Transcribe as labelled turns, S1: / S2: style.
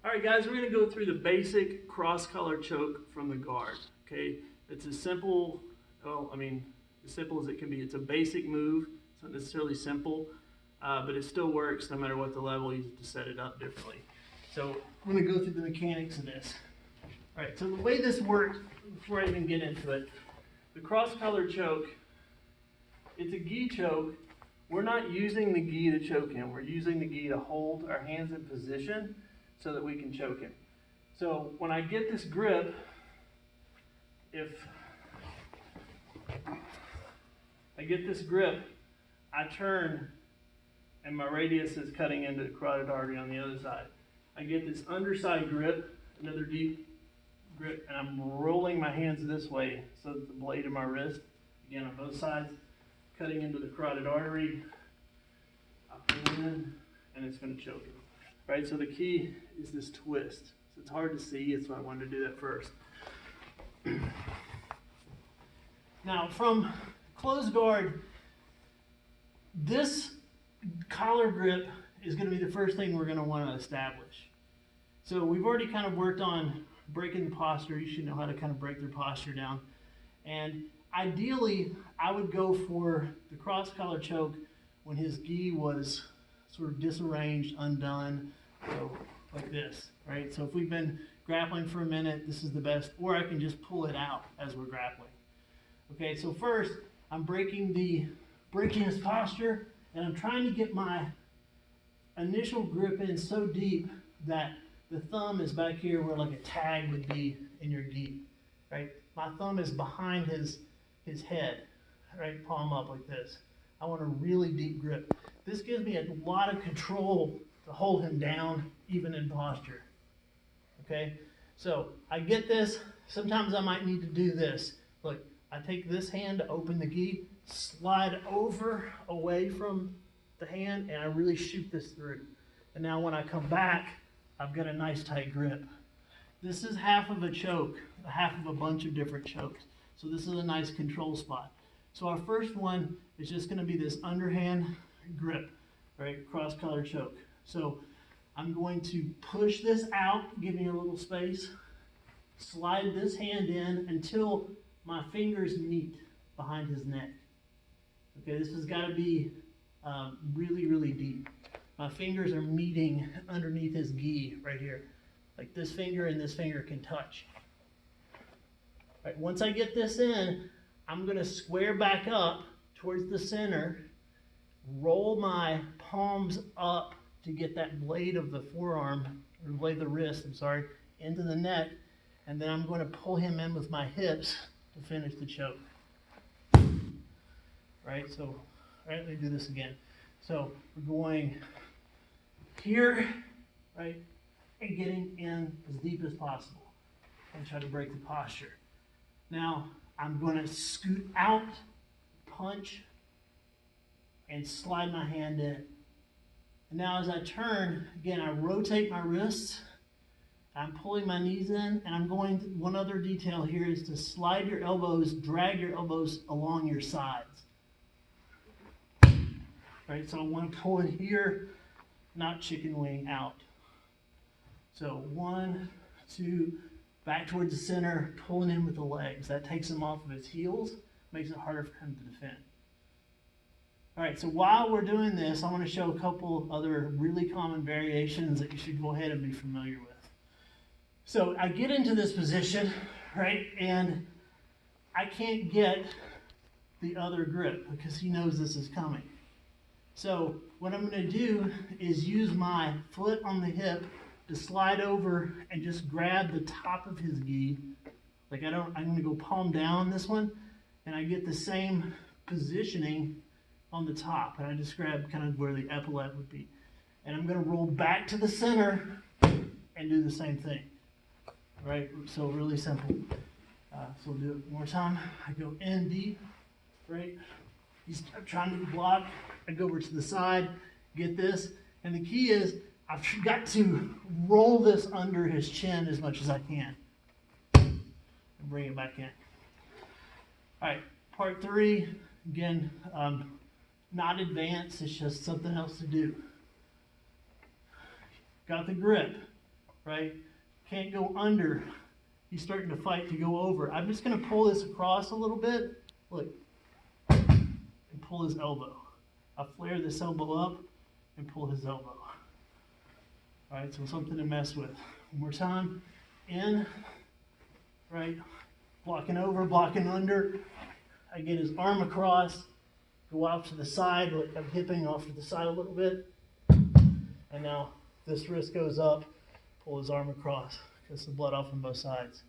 S1: All right, guys, we're going to go through the basic cross-collar choke from the guard, okay? It's as simple, well, I mean, as simple as it can be. It's a basic move. It's not necessarily simple, but it still works no matter what the level. You just set it up differently. So I'm going to go through the mechanics of this. All right, so the way this works, before I even get into it, the cross-collar choke, it's a gi choke. We're not using the gi to choke him. We're using the gi to hold our hands in position so that we can choke him. So when I get this grip, if I get this grip, I turn and my radius is cutting into the carotid artery on the other side. I get this underside grip, another deep grip, and I'm rolling my hands this way so that the blade of my wrist, again on both sides, cutting into the carotid artery. I pull in and it's going to choke him. Right, so the key is this twist. So it's hard to see, that's why I wanted to do that first. Now, from closed guard, this collar grip is going to be the first thing we're going to want to establish. So we've already kind of worked on breaking the posture. You should know how to kind of break their posture down. And ideally, I would go for the cross collar choke when his gi was sort of disarranged, undone, so like this, right? So if we've been grappling for a minute, this is the best, or I can just pull it out as we're grappling. Okay, so first, I'm breaking his posture, and I'm trying to get my initial grip in so deep that the thumb is back here where like a tag would be in your gi, right? My thumb is behind his head, right? Palm up like this. I want a really deep grip. This gives me a lot of control to hold him down, even in posture. Okay, so I get this. Sometimes I might need to do this. Look, I take this hand to open the gi, slide over away from the hand, and I really shoot this through. And now when I come back, I've got a nice tight grip. This is half of a choke, half of a bunch of different chokes. So this is a nice control spot. So our first one is just going to be this underhand grip, right? Cross collar choke. So I'm going to push this out, give me a little space, slide this hand in until my fingers meet behind his neck. Okay, this has got to be really, really deep. My fingers are meeting underneath his gi right here. Like this finger and this finger can touch. All right, once I get this in, I'm going to square back up towards the center, roll my palms up to get that blade of the forearm, or blade of the wrist, I'm sorry, into the neck, and then I'm going to pull him in with my hips to finish the choke. Right, so, all right, let me do this again. So we're going here, right, and getting in as deep as possible and try to break the posture. Now, I'm going to scoot out, punch, and slide my hand in. And now as I turn, again, I rotate my wrists. I'm pulling my knees in, and I'm going to, one other detail here is to slide your elbows, drag your elbows along your sides. Right, so I want to pull it here, not chicken wing out. So 1, 2, back towards the center, pulling in with the legs. That takes him off of his heels, makes it harder for him to defend. All right, so while we're doing this, I want to show a couple of other really common variations that you should go ahead and be familiar with. So I get into this position, right, and I can't get the other grip because he knows this is coming. So what I'm going to do is use my foot on the hip to slide over and just grab the top of his gi. Like I'm going to go palm down this one, and I get the same positioning on the top, and I just grab kind of where the epaulette would be. And I'm going to roll back to the center and do the same thing. All right, so really simple. So we'll do it one more time. I go in deep, right? He's trying to block. I go over to the side, get this, and the key is I've got to roll this under his chin as much as I can and bring it back in. All right, part 3, again, not advanced, it's just something else to do. Got the grip, right? Can't go under. He's starting to fight to go over. I'm just gonna pull this across a little bit, look, and pull his elbow. I'll flare this elbow up and pull his elbow. All right, so something to mess with. One more time, in, right, blocking over, blocking under. I get his arm across, go off to the side, like I'm hipping off to the side a little bit. And now this wrist goes up, pull his arm across, gets the blood off on both sides.